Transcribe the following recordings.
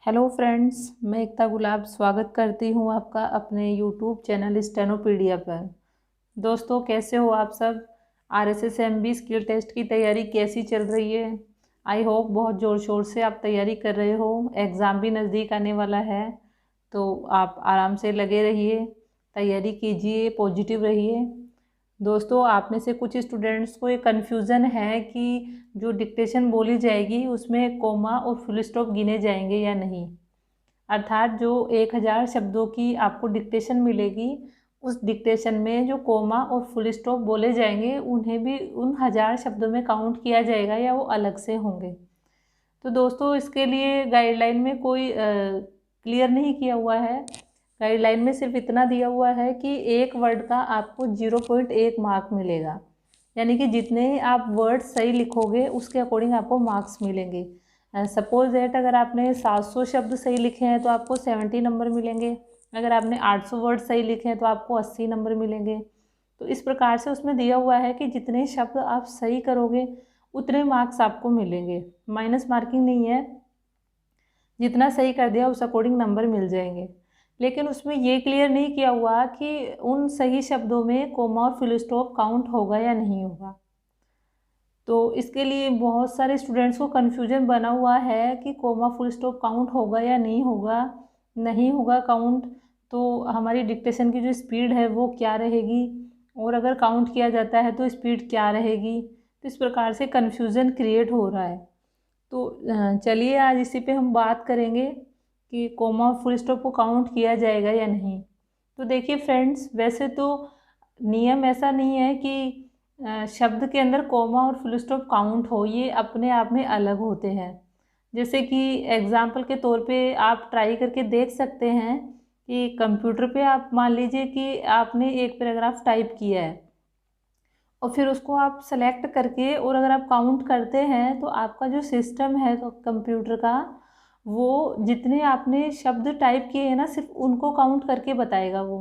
Hello friends, मैं एकता गुलाब स्वागत करती हूँ आपका अपने यूट्यूब चैनल स्टेनोपीडिया पर। दोस्तों, कैसे हो आप सब? RSSMB स्किल टेस्ट की तैयारी कैसी चल रही है? आई होप बहुत ज़ोर शोर से आप तैयारी कर रहे हो। एग्ज़ाम भी नज़दीक आने वाला है, तो आप आराम से लगे रहिए, तैयारी कीजिए, पॉजिटिव रहिए। दोस्तों, आप में से कुछ स्टूडेंट्स को ये कन्फ्यूज़न है कि जो डिक्टेशन बोली जाएगी उसमें कोमा और फुल स्टॉप गिने जाएंगे या नहीं। अर्थात जो 1000 शब्दों की आपको डिक्टेशन मिलेगी, उस डिक्टेशन में जो कोमा और फुल स्टॉप बोले जाएंगे उन्हें भी उन 1000 शब्दों में काउंट किया जाएगा या वो अलग से होंगे। तो दोस्तों, इसके लिए गाइडलाइन में कोई क्लियर नहीं किया हुआ है। गाइडलाइन में सिर्फ इतना दिया हुआ है कि एक वर्ड का आपको 0.1 मार्क मिलेगा, यानी कि जितने आप वर्ड सही लिखोगे उसके अकॉर्डिंग आपको मार्क्स मिलेंगे। सपोज दैट अगर आपने 700 शब्द सही लिखे हैं तो आपको 70 नंबर मिलेंगे। अगर आपने 800 वर्ड सही लिखे हैं तो आपको 80 नंबर मिलेंगे। तो इस प्रकार से उसमें दिया हुआ है कि जितने शब्द आप सही करोगे उतने मार्क्स आपको मिलेंगे। माइनस मार्किंग नहीं है, जितना सही कर दिया उस अकॉर्डिंग नंबर मिल जाएंगे। लेकिन उसमें ये क्लियर नहीं किया हुआ कि उन सही शब्दों में कोमा और फुल स्टॉप काउंट होगा या नहीं होगा। तो इसके लिए बहुत सारे स्टूडेंट्स को कन्फ्यूजन बना हुआ है कि कोमा फुल स्टॉप काउंट होगा या नहीं होगा। नहीं होगा काउंट तो हमारी डिक्टेशन की जो स्पीड है वो क्या रहेगी, और अगर काउंट किया जाता है तो स्पीड क्या रहेगी। तो इस प्रकार से कन्फ्यूज़न क्रिएट हो रहा है। तो चलिए आज इसी पे हम बात करेंगे कि कोमा और फुल स्टॉप को काउंट किया जाएगा या नहीं। तो देखिए फ्रेंड्स, वैसे तो नियम ऐसा नहीं है कि शब्द के अंदर कोमा और फुल स्टॉप काउंट हो, ये अपने आप में अलग होते हैं। जैसे कि एग्जाम्पल के तौर पे आप ट्राई करके देख सकते हैं कि कंप्यूटर पे आप मान लीजिए कि आपने एक पैराग्राफ टाइप किया है और फिर उसको आप सेलेक्ट करके और अगर आप काउंट करते हैं तो आपका जो सिस्टम है कंप्यूटर का, वो जितने आपने शब्द टाइप किए हैं ना सिर्फ उनको काउंट करके बताएगा वो।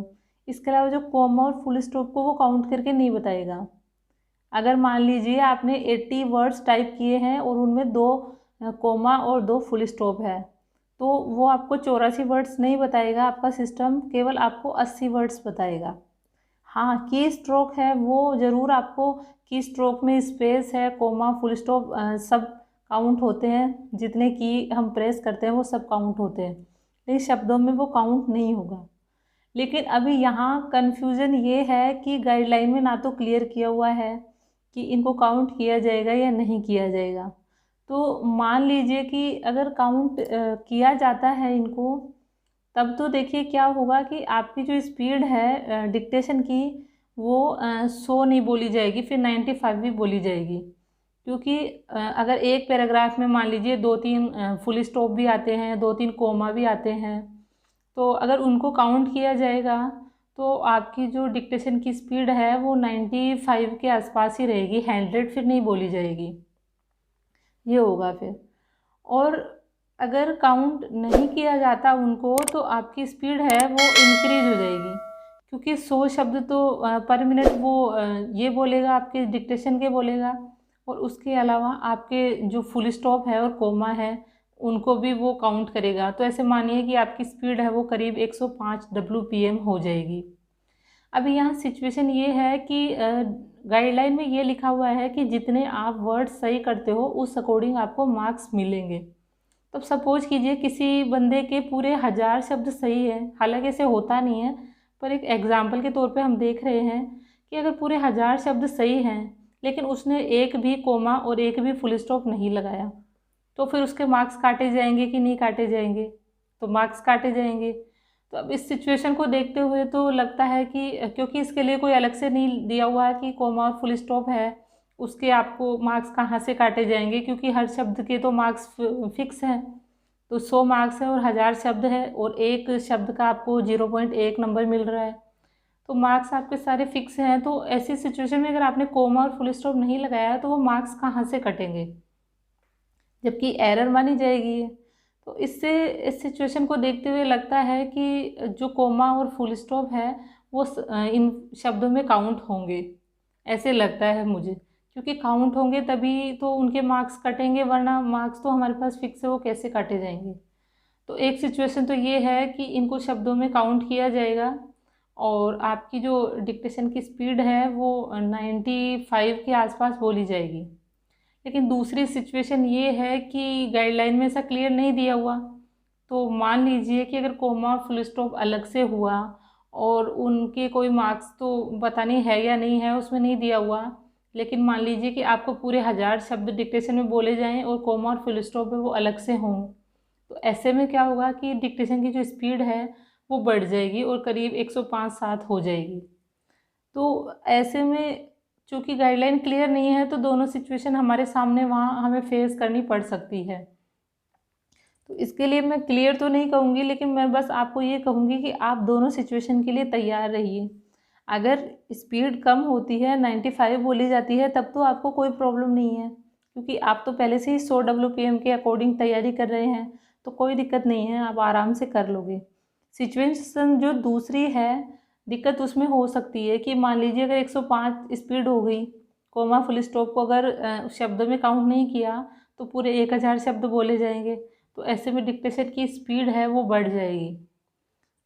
इसके अलावा जो कॉमा और फुल स्टॉप को वो काउंट करके नहीं बताएगा। अगर मान लीजिए आपने 80 वर्ड्स टाइप किए हैं और उनमें 2 कोमा और 2 फुल स्टॉप है, तो वो आपको 84 वर्ड्स नहीं बताएगा आपका सिस्टम, केवल आपको 80 वर्ड्स बताएगा। हाँ, की स्ट्रोक है वो ज़रूर आपको, की स्ट्रोक में स्पेस है, कोमा, फुल स्टॉप सब काउंट होते हैं। जितने की हम प्रेस करते हैं वो सब काउंट होते हैं, लेकिन शब्दों में वो काउंट नहीं होगा। लेकिन अभी यहाँ कन्फ्यूज़न ये है कि गाइडलाइन में ना तो क्लियर किया हुआ है कि इनको काउंट किया जाएगा या नहीं किया जाएगा। तो मान लीजिए कि अगर काउंट किया जाता है इनको, तब तो देखिए क्या होगा कि आपकी जो स्पीड है डिक्टेशन की, वो 100 नहीं बोली जाएगी, फिर 95 भी बोली जाएगी। क्योंकि अगर एक पैराग्राफ में मान लीजिए 2-3 फुल स्टॉप भी आते हैं, 2-3 कोमा भी आते हैं, तो अगर उनको काउंट किया जाएगा तो आपकी जो डिक्टेशन की स्पीड है वो 95 के आसपास ही रहेगी, 100 फिर नहीं बोली जाएगी। ये होगा फिर। और अगर काउंट नहीं किया जाता उनको तो आपकी स्पीड है वो इंक्रीज हो जाएगी, क्योंकि 100 शब्द तो पर मिनट वो ये बोलेगा, आपके डिक्टेशन के बोलेगा, और उसके अलावा आपके जो फुल स्टॉप है और कोमा है उनको भी वो काउंट करेगा। तो ऐसे मानिए कि आपकी स्पीड है वो करीब 105 WPM हो जाएगी। अभी यहाँ सिचुएशन ये है कि गाइडलाइन में ये लिखा हुआ है कि जितने आप वर्ड सही करते हो उस अकॉर्डिंग आपको मार्क्स मिलेंगे। तो सपोज कीजिए किसी बंदे के पूरे 1000 शब्द सही है, हालांकि ऐसे होता नहीं है, पर एक एग्जाम्पल के तौर पे हम देख रहे हैं कि अगर पूरे 1000 शब्द सही हैं लेकिन उसने एक भी कोमा और एक भी फुल स्टॉप नहीं लगाया, तो फिर उसके मार्क्स काटे जाएंगे कि नहीं काटे जाएंगे? तो मार्क्स काटे जाएंगे। तो अब इस सिचुएशन को देखते हुए तो लगता है कि क्योंकि इसके लिए कोई अलग से नहीं दिया हुआ है कि कोमा और फुल स्टॉप है, उसके आपको मार्क्स कहाँ से काटे जाएंगे, क्योंकि हर शब्द के तो मार्क्स फिक्स हैं। तो 100 मार्क्स है और 1000 शब्द है और एक शब्द का आपको 0.1 नंबर मिल रहा है, तो मार्क्स आपके सारे फिक्स हैं। तो ऐसी सिचुएशन में अगर आपने कोमा और फुल स्टॉप नहीं लगाया तो वो मार्क्स कहाँ से कटेंगे, जबकि एरर मानी जाएगी ये। तो इससे इस सिचुएशन को देखते हुए लगता है कि जो कोमा और फुल स्टॉप है वो इन शब्दों में काउंट होंगे, ऐसे लगता है मुझे। क्योंकि काउंट होंगे तभी तो उनके मार्क्स कटेंगे, वरना मार्क्स तो हमारे पास फिक्स है, वो कैसे काटे जाएंगे। तो एक सिचुएशन तो ये है कि इनको शब्दों में काउंट किया जाएगा और आपकी जो डिक्टेशन की स्पीड है वो 95 के आसपास बोली जाएगी। लेकिन दूसरी सिचुएशन ये है कि गाइडलाइन में ऐसा क्लियर नहीं दिया हुआ। तो मान लीजिए कि अगर कोमा और फुल स्टॉप अलग से हुआ और उनके कोई मार्क्स तो पता नहीं है या नहीं है, उसमें नहीं दिया हुआ, लेकिन मान लीजिए कि आपको पूरे 1000 शब्द डिक्टेशन में बोले जाएं और कोमा और फुल स्टॉप है वो अलग से हों, तो ऐसे में क्या होगा कि डिक्टेशन की जो स्पीड है वो बढ़ जाएगी और करीब 105-7 हो जाएगी। तो ऐसे में चूँकि गाइडलाइन क्लियर नहीं है तो दोनों सिचुएशन हमारे सामने वहाँ हमें फेस करनी पड़ सकती है। तो इसके लिए मैं क्लियर तो नहीं कहूँगी, लेकिन मैं बस आपको ये कहूँगी कि आप दोनों सिचुएशन के लिए तैयार रहिए। अगर स्पीड कम होती है, 95 बोली जाती है, तब तो आपको कोई प्रॉब्लम नहीं है, क्योंकि आप तो पहले से ही 100 WPM के अकॉर्डिंग तैयारी कर रहे हैं, तो कोई दिक्कत नहीं है, आप आराम से कर लोगे। सिचुएशन जो दूसरी है, दिक्कत उसमें हो सकती है कि मान लीजिए अगर 105 स्पीड हो गई, कोमा फुल स्टॉप को अगर शब्दों में काउंट नहीं किया तो पूरे 1000 शब्द बोले जाएंगे, तो ऐसे में डिक्टेशन की स्पीड है वो बढ़ जाएगी।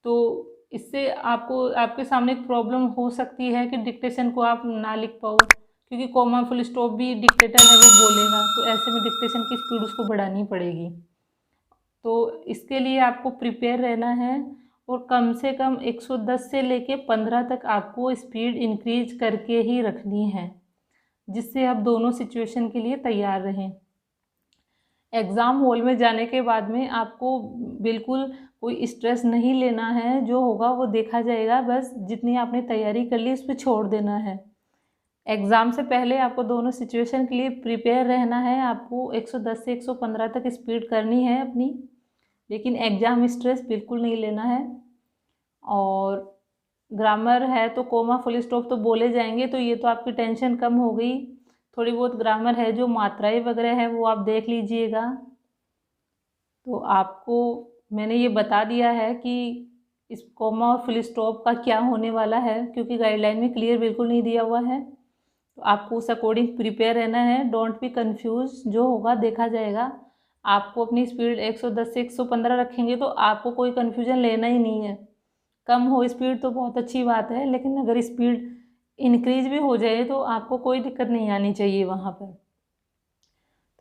तो इससे आपको आपके सामने एक प्रॉब्लम हो सकती है कि डिक्टेशन को आप ना लिख पाओ, क्योंकि कोमा फुल स्टॉप भी डिक्टेटर है वो बोलेगा, तो ऐसे में डिक्टेशन की स्पीड उसको बढ़ानी पड़ेगी। तो इसके लिए आपको प्रिपेयर रहना है और कम से कम 110 से लेके 15 तक आपको स्पीड इंक्रीज करके ही रखनी है, जिससे आप दोनों सिचुएशन के लिए तैयार रहें। एग्ज़ाम हॉल में जाने के बाद में आपको बिल्कुल कोई स्ट्रेस नहीं लेना है, जो होगा वो देखा जाएगा, बस जितनी आपने तैयारी कर ली उस पर छोड़ देना है। एग्ज़ाम से पहले आपको दोनों सिचुएशन के लिए प्रिपेयर रहना है, आपको 110 से 115 तक स्पीड करनी है अपनी, लेकिन एग्ज़ाम स्ट्रेस बिल्कुल नहीं लेना है। और ग्रामर है तो कोमा फुल स्टॉप तो बोले जाएंगे, तो ये तो आपकी टेंशन कम हो गई। थोड़ी बहुत ग्रामर है, जो मात्राएं वगैरह है वो आप देख लीजिएगा। तो आपको मैंने ये बता दिया है कि इस कोमा और फुल स्टॉप का क्या होने वाला है, क्योंकि गाइडलाइन में क्लियर बिल्कुल नहीं दिया हुआ है, तो आपको उस अकॉर्डिंग प्रिपेयर रहना है। डोंट बी कंफ्यूज, जो होगा देखा जाएगा। आपको अपनी स्पीड 110 से 115 रखेंगे तो आपको कोई कन्फ्यूजन लेना ही नहीं है। कम हो स्पीड तो बहुत अच्छी बात है, लेकिन अगर स्पीड इंक्रीज भी हो जाए तो आपको कोई दिक्कत नहीं आनी चाहिए वहाँ पर।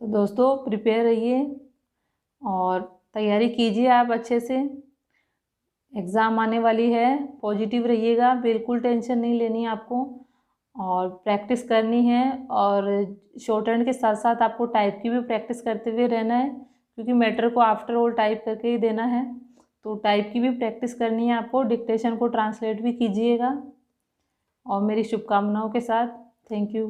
तो दोस्तों प्रिपेयर रहिए और तैयारी कीजिए आप अच्छे से। एग्ज़ाम आने वाली है, पॉजिटिव रहिएगा, बिल्कुल टेंशन नहीं लेनी आपको, और प्रैक्टिस करनी है। और शॉर्ट हैंड के साथ साथ आपको टाइप की भी प्रैक्टिस करते हुए रहना है, क्योंकि मैटर को आफ्टर ऑल टाइप करके ही देना है, तो टाइप की भी प्रैक्टिस करनी है आपको। डिक्टेशन को ट्रांसलेट भी कीजिएगा, और मेरी शुभकामनाओं के साथ थैंक यू।